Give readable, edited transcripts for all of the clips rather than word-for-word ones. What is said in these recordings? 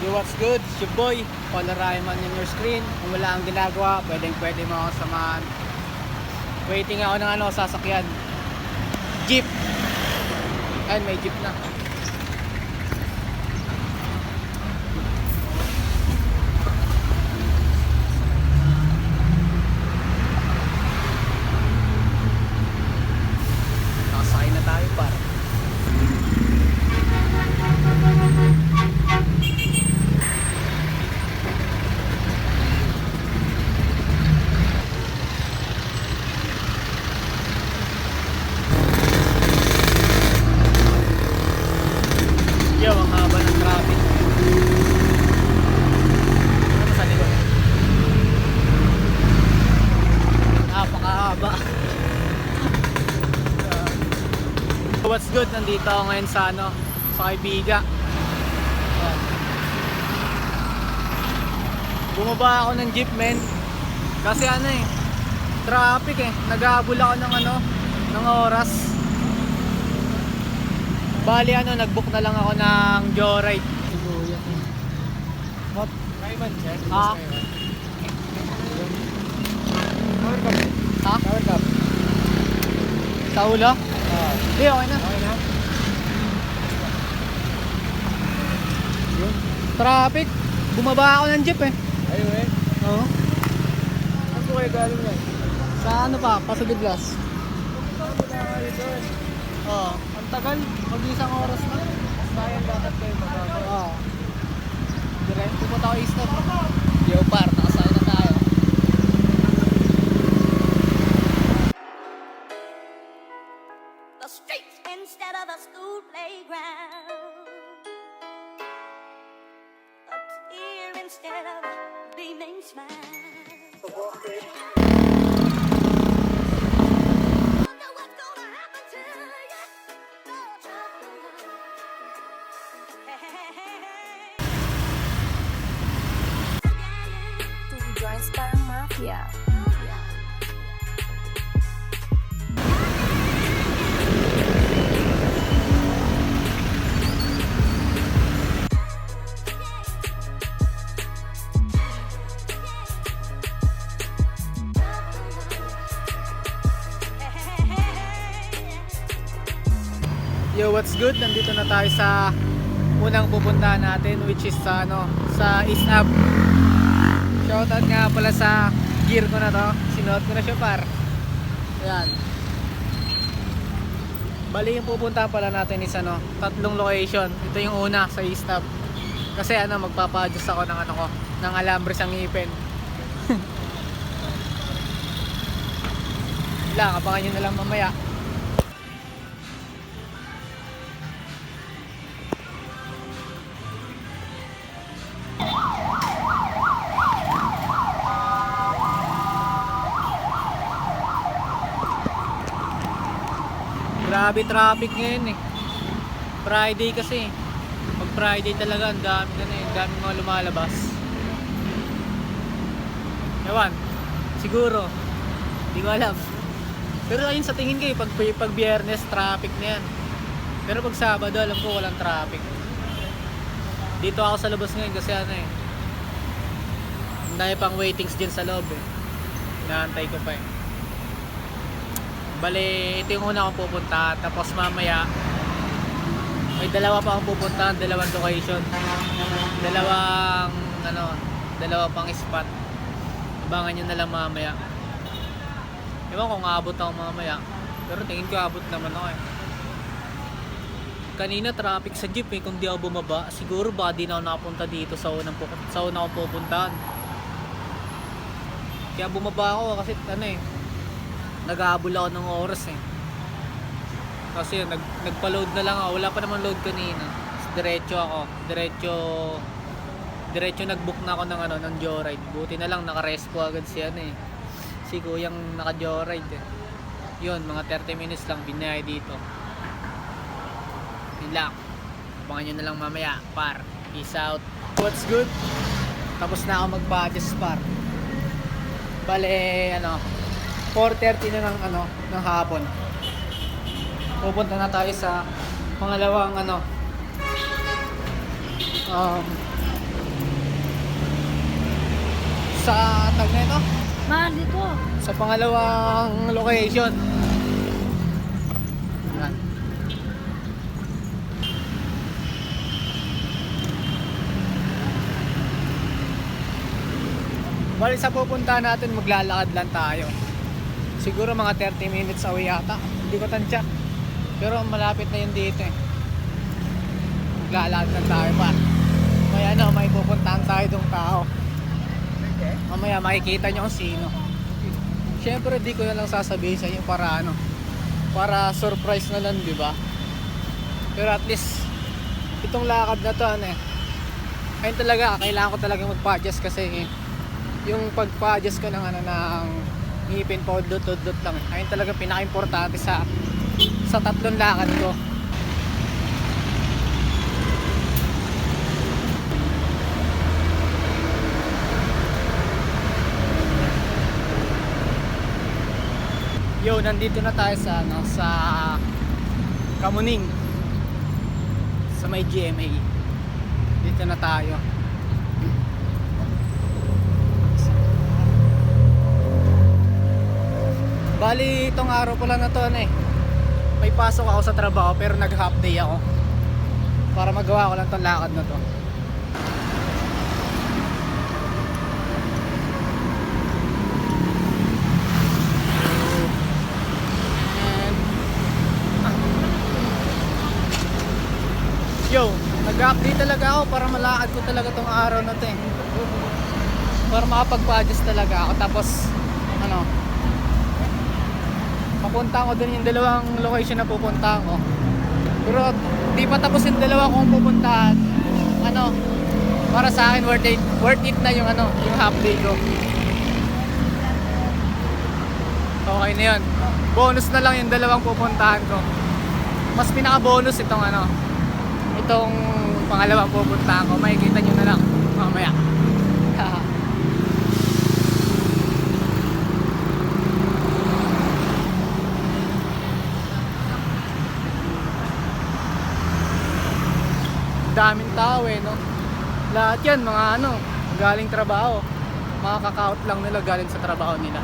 Yo, what's good? It's your boy, Paul Rayman in your screen. Kung wala kang ginagawa, pwede mo ako samahan. Waiting ako ng sasakyan. Jeep. Ayun, may jeep na. Nakasakay na tayo para. Yo, ang haba ng traffic. Ano sa likod? Napakahaba. What's good? Nandito ako ngayon sa sa Kaibiga. Ayan. Bumaba ako ng jeep, men. Kasi traffic nag-aabol ako ng oras. Bali nag-book na lang ako ng joyride. What? Rayman, sir. Ah. Power cup. Ha? Power cup. Sa ulo? Hindi, okay na. Okay na? Yun. Traffic. Bumaba ako ng jeep Ayun Oo. Saan po kayo galing yan? Sa Paso de Blas. Saan po na kayo doon? Oo. Ang tagal. Mag-isang oras na. Bayan dapat kayo magagawa. Oo. Direct. Pupunta ako East Stop. Yo, par. Nakasakay na tayo. The streets instead of the school playground, a tear instead of a beaming smile. Wonder what's gonna happen to you. Two joints parang mafia. Yo, what's good? Nandito na tayo sa unang pupuntahan natin, which is sa East Ave. Shoutout nga pala sa gear ko na to. Sinuot ko na siya, par. Ayan. Bali yung pupuntahan pala natin is tatlong location. Ito yung una sa East Ave. Kasi magpapa-adjust ako ng alambre sa ngipin. Lang, abangan nyo na lang mamaya. Grabe traffic ngayon Friday kasi. Pag Friday talaga, ang dami mga lumalabas. Ewan, siguro. Hindi ko alam. Pero ayun sa tingin ko pag Biyernes, traffic na yan. Pero pag Sabado, alam ko walang traffic. Dito ako sa labas ngayon kasi ang dami pang waitings dyan sa loob Inaantay ko pa Bale, ito yung una akong pupunta. Tapos mamaya may dalawa pa akong pupuntahan, dalawang location. Dalawa pang spot. Abangan nyo na lang mamaya. Ewan kung aabot ako mamaya. Pero tingin ko aabot naman ako Kanina traffic sa jeep kung di ako bumaba. Siguro baka di na ako nakapunta dito sa unang akong pupuntahan. Kaya bumaba ako kasi nag-aabol ako ng oras Kasi nagpa-load na lang ako. Wala pa naman load kanina. Diretso nag-book na ako ng joyride. Buti na lang naka-respo agad si kuyang naka-joyride Yun, mga 30 minutes lang binayad dito. Yun lang. Abangan nyo na lang mamaya, par. Peace out. What's good? Tapos na ako magpa-adjust, par. Bale, 4:30 na ng hapon. Pupunta na tayo sa pangalawang sa tag na ito, Mahal dito. sa pangalawang location. Yan. Bali sa pupunta natin, maglalakad lang tayo. Siguro mga 30 minutes away yata. Hindi ko tansya. Pero malapit na yun dito eh. Maglalakad lang tayo pa. May may pupuntahan tayo dong tao. Mamaya makikita nyo kung sino. Siyempre di ko na lang sasabihin sa inyo para para surprise na lang, di ba? Pero at least itong lakad na to ayun talaga, kailangan ko talaga magpa-adjust kasi yung pagpa-adjust ko ng ng ngipin po, dot lang. Ayun talaga pinaka-importante sa tatlong lakad ko. Yo, nandito na tayo sa Kamuning, sa may GMA. Dito na tayo. Bali, itong araw pala na to may pasok ako sa trabaho pero nag half day ako para magawa ko lang tong lakad na to. Yo, nag-update talaga ako para malakad ko talaga tong araw na to para makapag-adjust talaga ako. Tapos papunta ko dun yung dalawang location na pupunta ko. Pero di pa tapos yung dalawa kong pupuntahan. Para sa akin worth it na yung yung half day ko. Okay na yun. Bonus na lang yung dalawang pupuntahan ko. Mas pinaka-bonus itong pangalawang pupuntahan ko. Makikita nyo na lang mamaya. Daming tao no. Lahat yan mga galing trabaho. Mga kaka-out lang nila galing sa trabaho nila.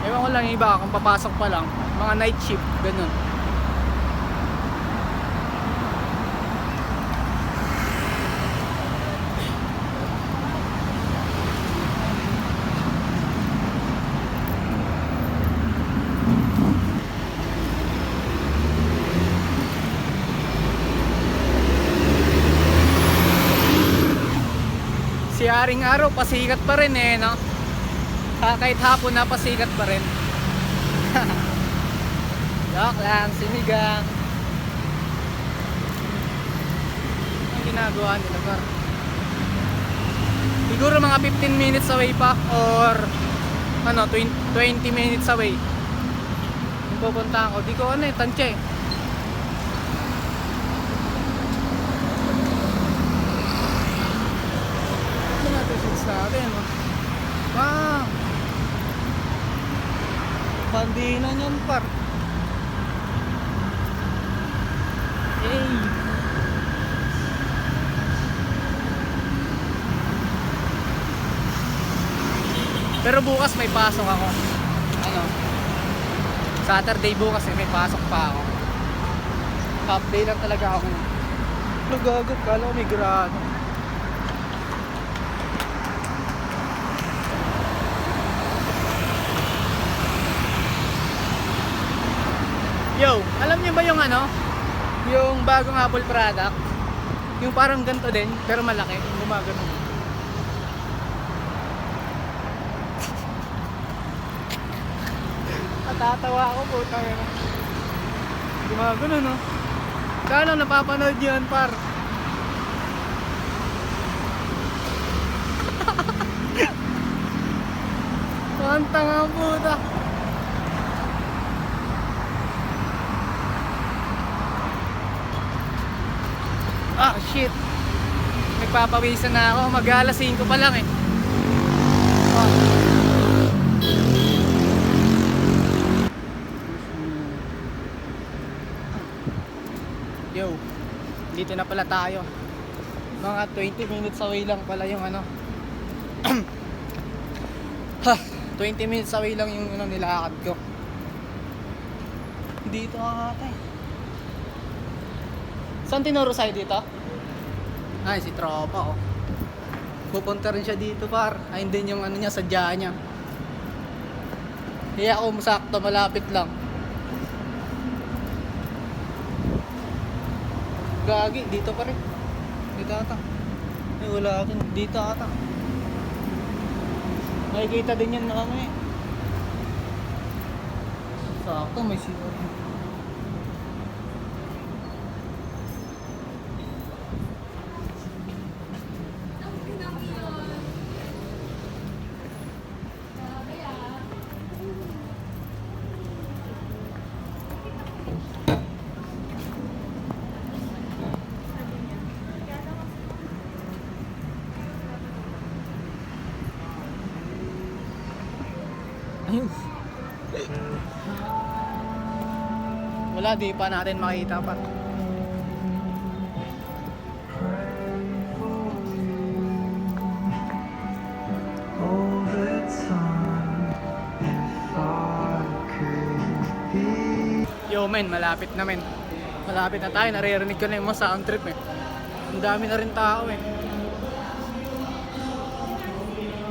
Ewan ko lang iba kung papasok pa lang, mga night shift ganun. Si Haring Araw pasikat pa rin no. Kahit hapon na pasikat pa rin. Joke lang, sinigang. Ang ginagawa nila par. Siguro mga 15 minutes away pa or 20 minutes away. Yung pupuntahan ko, di ko tansya natin wow, bandinan yan par. Hey, pero bukas may pasok ako Saturday bukas may pasok pa ako. Half day lang talaga ako. Nagagod, kala ko may grado. Yo, alam niyo ba yung yung bagong Apple product? Yung parang ganito din, pero malaki, gumagano. Natatawa ako po, gumagano no. Kano napapanood yun par? Kanta nga puta. Ah, shit. Nagpapawisan na ako. Mag-alas 5 pa lang Yo, dito na pala tayo. Mga 20 minutes away lang pala yung Ha, 20 minutes away lang yung nilakad ko. Dito ata eh. Saan tinuro sa'yo dito? Ay, si tropa oh. Pupunta rin siya dito par. Ayun din yung niya, sadya niya. Kaya ako masakto, malapit lang. Gagi, dito pa rin. Dito ata. Ay, wala din. Dito ata. Makikita din yan na kami. Sakto, may siya. Ayun. Wala, di pa natin makita pa. Yo men, malapit na men. Malapit na tayo, naririnig ko na yung mga sound trip eh. Ang dami na rin tao eh.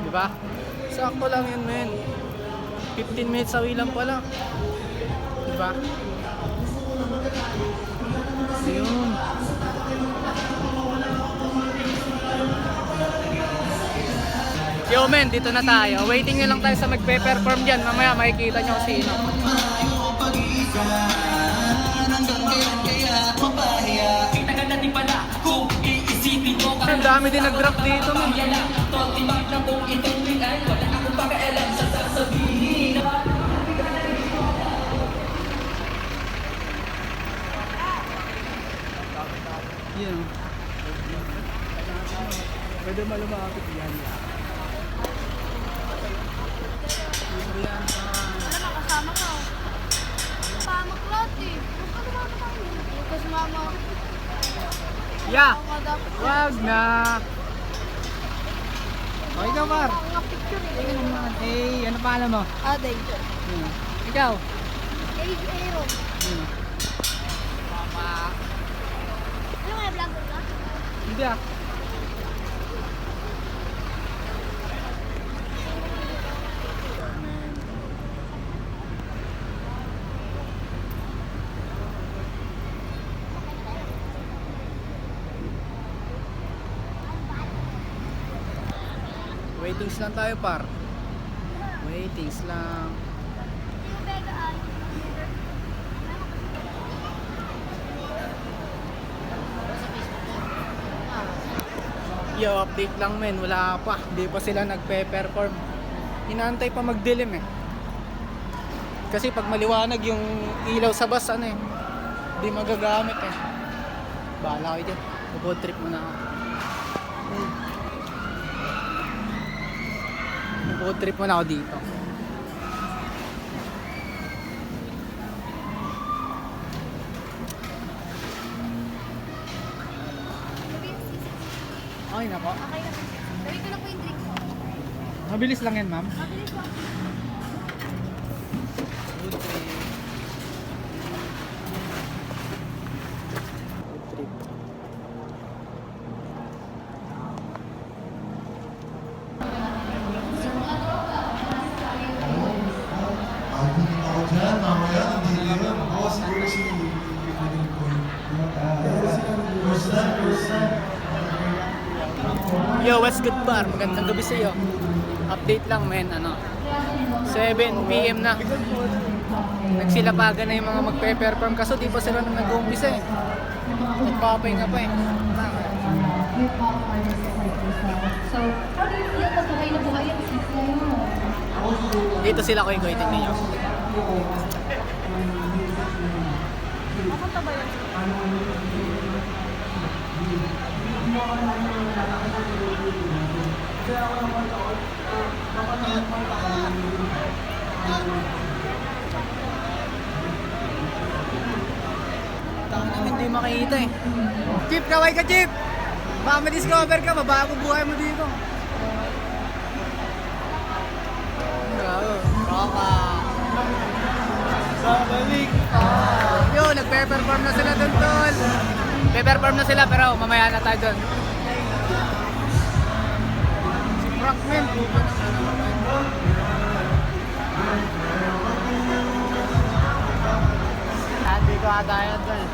Diba? Sakto lang yun men. 15 minutes away lang pala. Diba? Ayun. Yo men, dito na tayo. Waiting nyo lang tayo sa magpe-perform dyan. Mamaya makikita nyo kung sino. Ang dami din nag-drop dito men. Yan. Pwede malumapit yan. Wala na, kasama ka. Pamaklot eh. Huwag ka lumama tayo. Huwag ka sumama. Yeah. Ako nga dapat. Wag na. Okay ka par. Ang mga picture eh. Eh, ano pangalan mo? Aday. Ikaw? Age Aaron. Papa. Ano nga, vlogger ka? Hindi ah. Waitings lang tayo par. Waitings lang. Yung Vega ay. Yo, update lang men, wala pa. Hindi pa sila nagpe-perform. Inaantay pa magdilim eh. Kasi pag maliwanag yung ilaw sa bus ano eh, hindi magagamit eh. Bahala kayo dyan. Road trip muna ako. Road trip muna ako dito. Okay na po. Okay na. Gawin ko na po yung drink ko. Mabilis lang yan ma'am. Mabilis po. Road trip. Road trip. Ako dyan, mamaya, hindi yun. Oo, siguro si... Yo, what's good par? Magandang gabi sa iyo. Update lang men, 7 PM na. Nagsilapagan na yung mga magpe-perform kaso di pa sila nag-uumpisa eh. Nagpapay nga pa eh. Dito sila ko tingnan nyo. Mapunta ba yun? Tangan hindi makita eh. Chip, kaway ka Chip! Baka ma-discover ka, mabago buhay mo dito. Tropa. Babalik. Yun, nagpe-perform na sila dun, tol. Nagpe-perform na sila, pero mamaya na tayo dun. Si Frankman. Hindi ko kadayan dun.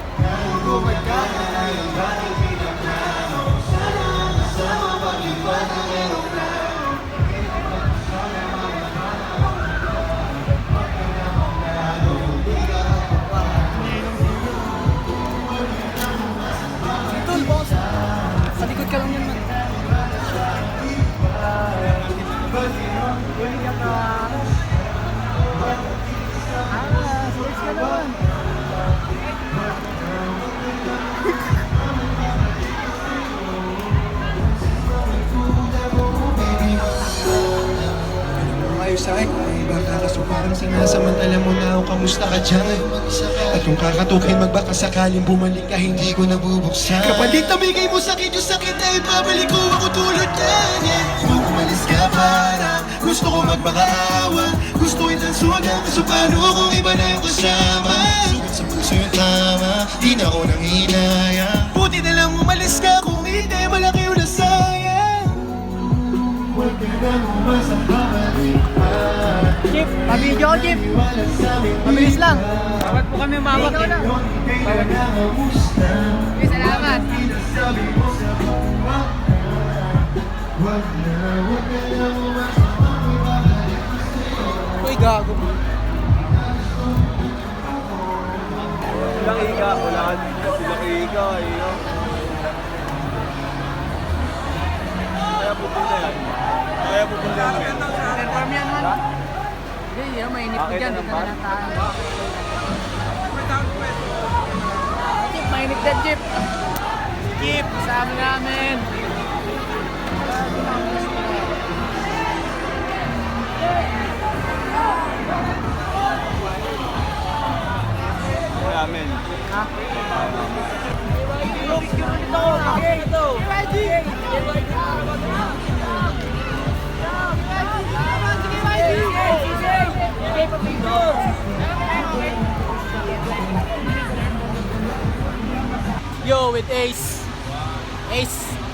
Tol, boss. Sa likod ka lang yan, man. Sports ka naman. Ayos sa akin, may bata ka so parang sinasamantala mo na ako, kamusta ka dyan? At kung kakatukin magbaka sakaling bumalik ka, hindi ko nabubuksan. Kapatid, tabigay mo sakit yung sakit ay babalik ko ako tulad yan. Kung umalis ka parang gusto ko magmakaawa, gusto itansugan, kaso paano kung iba na yung kasama? Sugat sa puso yung tama, di na ako nang hinaya. Buti na lang umalis ka, kung hindi malaki yung nasayang. Huwag ka na umasang babalik. Chip, pabidyo ko, Chip. Mabilis lang. Bawat po kami umawak. Ikaw na. Okay, salamat. Uy, gago. Silang ika, wala ka dito. Silang ika, iyo. Kaya pupunta yan. Kaya pupunta yan. Perform yan, man. Hindi, mainit ko dyan. Dito na lang tayo. Chip, mainit dyan, Chip. Chip, kasama namin. Amen. Ha? Yo, with Ace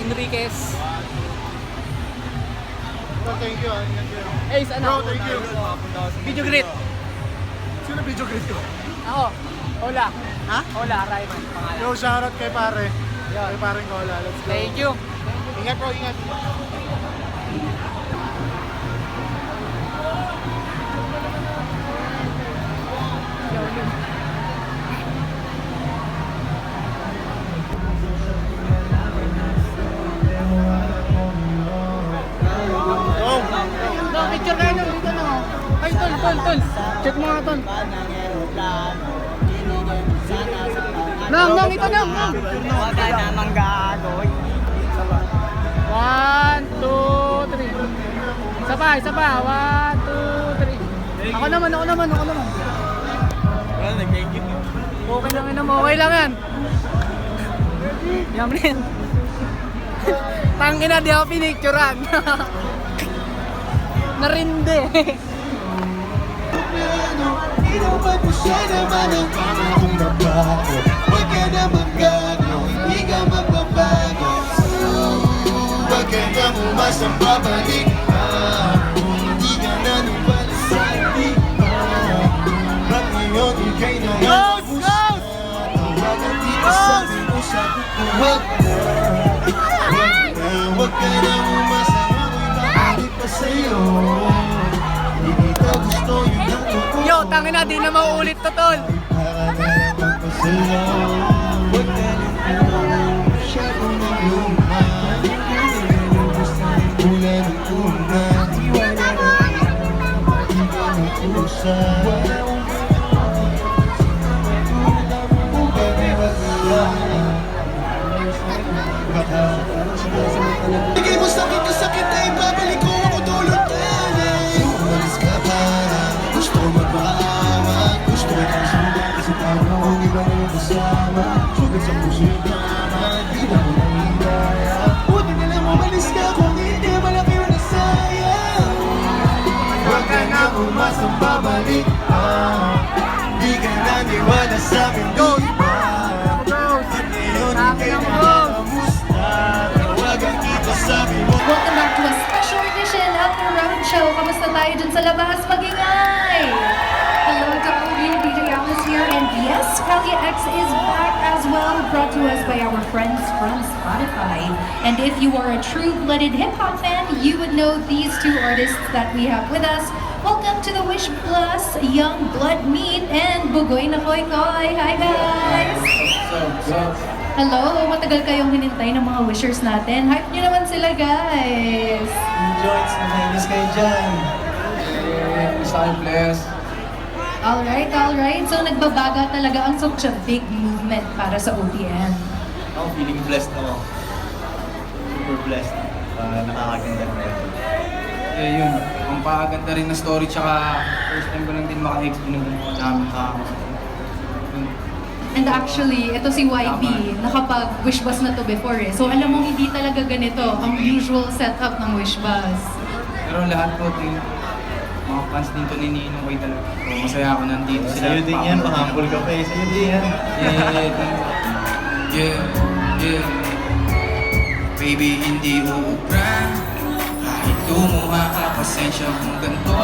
Enriquez. Thank you. Ace, ano? Thank you. Video greet. Sino video greet ko? Ako, Ola. Ha? Ola, Rayman, pangalan. Yo, shoutout kay pare. Yo. Kay pare ko, let's go. Thank you. Ingat bro, ingat. No, picture kayo no, dito na. Ay, tol. Check mo nga, tol. Nang, ito na. Huwag ka namang gagawin. 1, 2, 3. Isa pa. 1, 2, 3. Ako naman. Well, nag-thank you. Okay lang yun, okay lang yan. Yan rin. Tangina, di ako pinicturan. Narinde. Inuman mo siya naman ang pangakong nabago. Huwag ka na maggago, hindi ka magbabago. Huwag ka na umasang babalik. Hindi ka na numalas sa hindi. Ba't ngayon ika'y nangamusta? Tawagan dito sa pinusa. Huwag ka na umasang ako'y babalik pa sa'yo. Hindi kita gusto yun ang totoo. Yo, tangina, di na mauulit to, tol. Para naman pa sa'yo. Huwag ka nang tulong, masyadong nagluma. Mula nung una, wala na hindi ka nag-usa. Bigay mo sakit yung sakit na ibabalik ko ako tulad yan. Umalis ka para gusto ko magpaawa. Gusto ko kang sugat kasi paano kung iba na yung kasama. Sugat sa puso yung tama, di na mo nangihilaya. Buti na lang umalis ka kung hindi malaki yung nasayang. Huwag ka na babalik pa. Di ka naniwala sa'kin, di ba? At ngayon ika'y nakamusta. Tawagan kita, sabi mo. Welcome back to a special edition of the Road Show. Kamusta tayo dun sa labas? Magingay! Hello to all of you, DJ Alice here. And yes, Kalya X is back as well, brought to us by our friends from Spotify. And if you are a true-blooded hip-hop fan, you would know these two artists that we have with us. Welcome to the Wish Plus, Young Blood Meat, and Bugoy na Koy Koy. Hi guys! Hello, matagal kayong hinintay ng mga wishers natin. Hype nyo naman sila, guys! Joints, nainis kayo dyan. Alright. So, nagbabaga talaga ang such a big movement para sa OPM. Ako feeling blessed ako. Super blessed. Nakakaganda na yun. Yun. Ang pakaganda rin na story, tsaka first time ko lang din maka-experience ng mga namin And actually, ito si YB, nakapag-wishbus na to before eh. So, alam mo, hindi talaga ganito ang usual setup ng wishbus. Pero lahat po, mga fans dito ni Ninong Koy talaga. So, masaya ako nandito sila. Sa'yo din yan, pahambol ka pa eh. Sa'yo din yan. Yeah. Baby, hindi uubra. Kahit lumuha ka, pasensya kung ganito.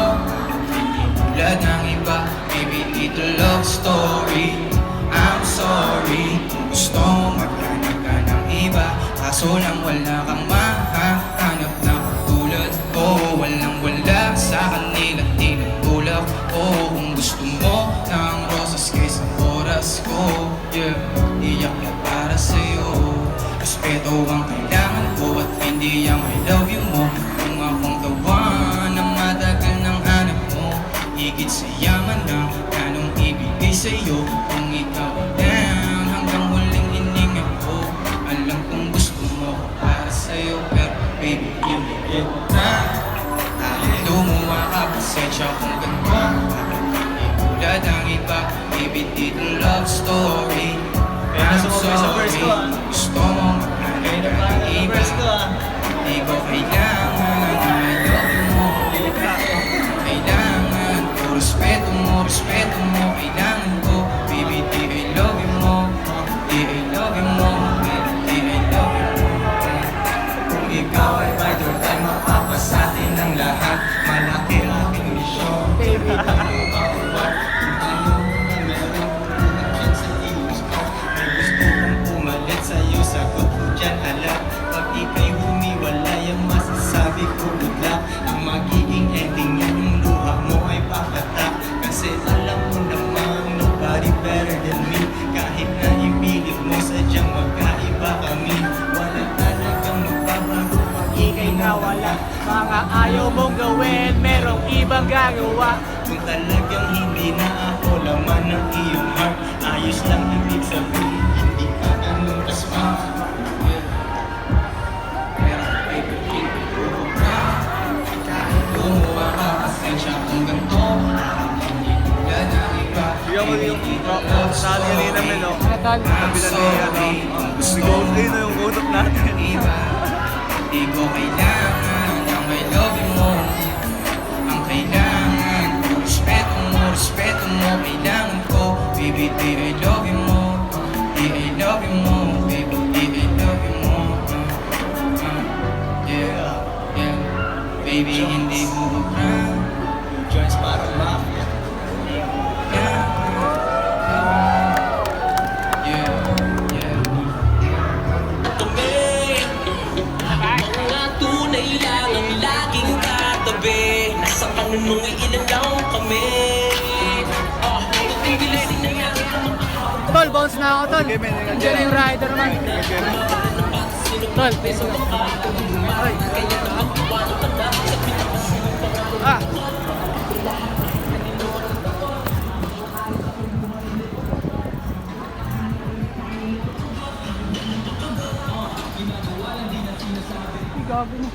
Hindi tulad ng iba. Baby, dito love story. I'm sorry kung gusto mo maghanap ka ng iba. Kaso lang wala kang mahahanap na katulad ko. Walang-wala sa kanila, di nagtulak ko. Kung gusto mo ng rosas kaysa oras ko, yeah, iyak na para sa'yo. Respeto ang kailangan ko at hindi ang I love you mo. Kung akong gawa na matagal ng hanap mo, higit sa yaman na anong ibigay sa'yo. Kung ikaw down hanggang huling hininga ko, alam kong gusto mo ko para sa'yo. Pero baby, hindi kita. Kahit lumuha ka, pasensya kung ganito. Hindi tulad ang iba, baby, dito love story. Kaya nasumabay sa verse ko Gusto mo maghanap ka ng iba. Di ko kailangan I love you mo. Kailangan ko respeto mo. Kailangan ko, baby, di I love you mo. Di I love you mo. Di I love you mo. Kung ikaw ay ride or die, mapapasatin ng lahat. Malaki aking misyon. Baby, tayo bawat. Kung tayo na meron dyan sa ilos ko. May gusto kong pumalit sa'yo, sagot ko dyan alam. Pag ika'y humiwalay, ang masasabi ko good luck. Ang magiging ending niya, yung luha mo ay papatak. Kasi alam mo namang nobody better than me. Kahit na ipilit mo, sadyang magkaiba kami. Wala talagang magbabago pag ika'y nawala. Mga ayaw mong gawin, merong ibang gagawa. Kung talagang hindi na ako laman ng iyong heart, ayos lang ibig sabihin, hindi ka ganun kasma. Pero baby, hindi ko ka. Kahit gumawa ka, pasensya kung ganito. Hindi tulad ng iba. Bigyan mo yung sali kanina men, no? Kabila ni Gusto ayun na yung utok natin. iba. Di ko kailangan ang I love you mo. Ang kailangan ko, respeto mo, kailangan ko. Baby, di I love you mo. Di I love you mo. Baby, di I love you mo. Yeah. Baby, hindi mo ubra. Joints para mafia. Mga tunay lang ang laging katabi. Nasa panunungay inalaw kami. Tingilisin na yan. Tol, bounce na ako, tol. Diyan na yung rider man. Tol, please. Ay. Ah. Gabi na.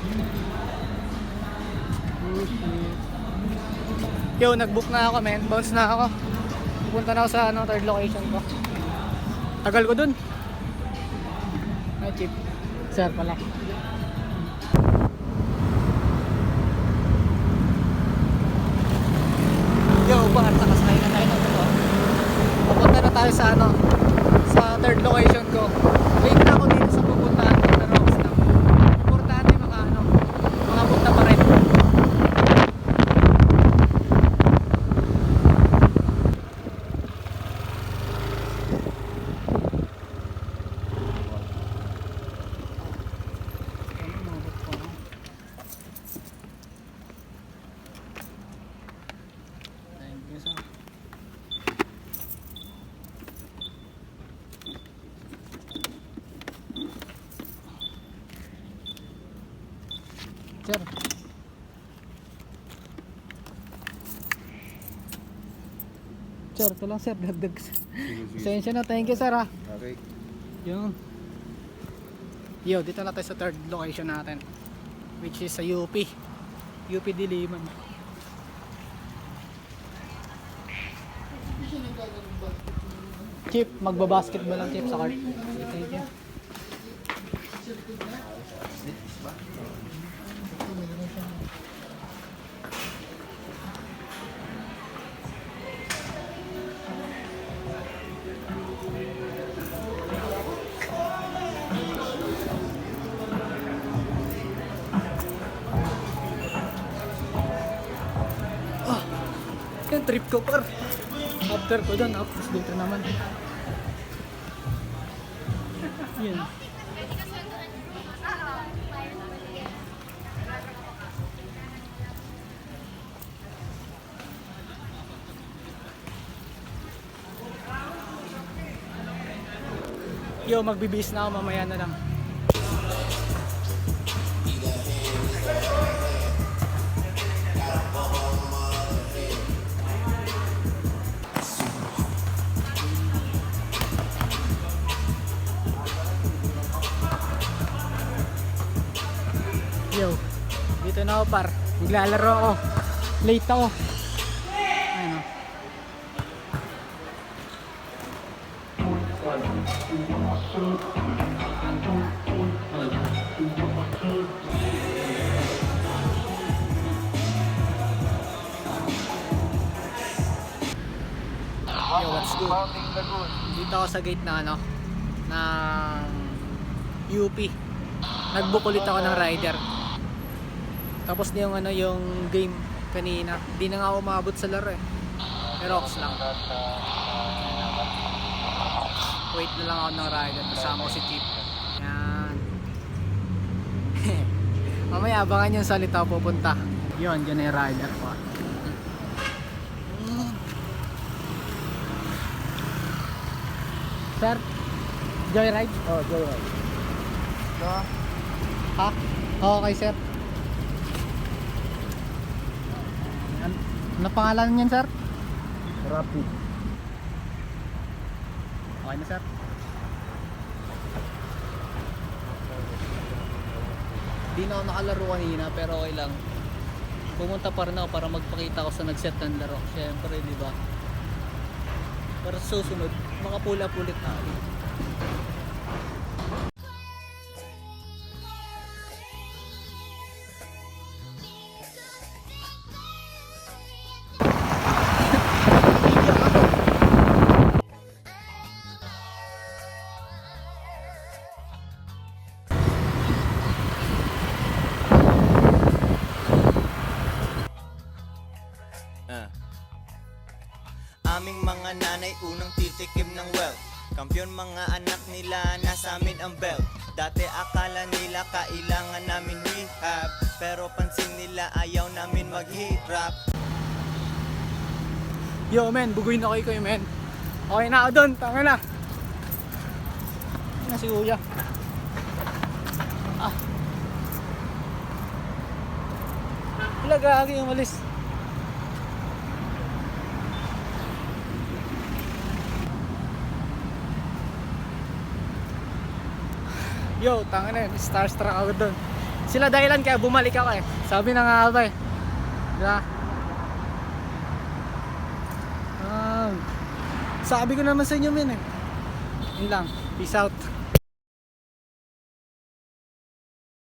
Yo, nag-book na ako, men. Bounce na ako. Pupunta na ako sa third location ko. Tagal ko dun. Ay, cheap. Sir pala. Yo, tayo sa sa third location ko. Late na ako dito sa pupuntahan ko na Rocks lang. Importante mga punta pa rin. Thank you, sir. Sir. Sir, ito lang sir, dagdag. Pasensya na, thank you sir ha. Okay. Yung dito na tayo sa third location natin, which is sa UP Diliman. Chip, magbabasketball lang Chip sa court. Thank you. Yung trip ko par. After ko doon, tapos dito naman. Yun. Yo, magbibihis na ako, mamaya na lang. Yo, dito na ako par. Maglalaro ako. Late ako. Ayun o. Yo, what's good? Dito ako sa gate na ng UP. Nag-book ulit ako ng rider. Tapos na yung yung game kanina. Hindi na nga ako umabot sa laro eh. Rocks lang. Wait na lang ako ng rider. Kasama ko si Chip. Yan. Mamaya abangan yung salita pupunta. Yun, dyan na yung rider ko. Sir? Joyride? Oh, joyride. Ha? Okay sir. Ano pangalan niyan sir? Rapid. Okay na sir. Di na ako nakalaro kanina pero okay lang. Pumunta pa rin ako para magpakita ko sa nag-set ng laro. Siyempre, di ba? Para sa susunod, makapula-pulit na. Aming mga nanay unang titikim ng wealth. Kampiyon mga anak nila, nasa amin ang belt. Dati akala nila kailangan namin rehab, pero pansin nila ayaw namin maghirap. Yo men, buguin na kayo men. Okay na ako doon, tanga na. Ano si kuya? Wala gagi umalis. Yo, tanga na yun, starstruck ako doon. Sila dahilan kaya bumalik ako eh. Sabi na nga ba eh. Diba? Sabi ko naman sa inyo men eh. Yun lang, peace out.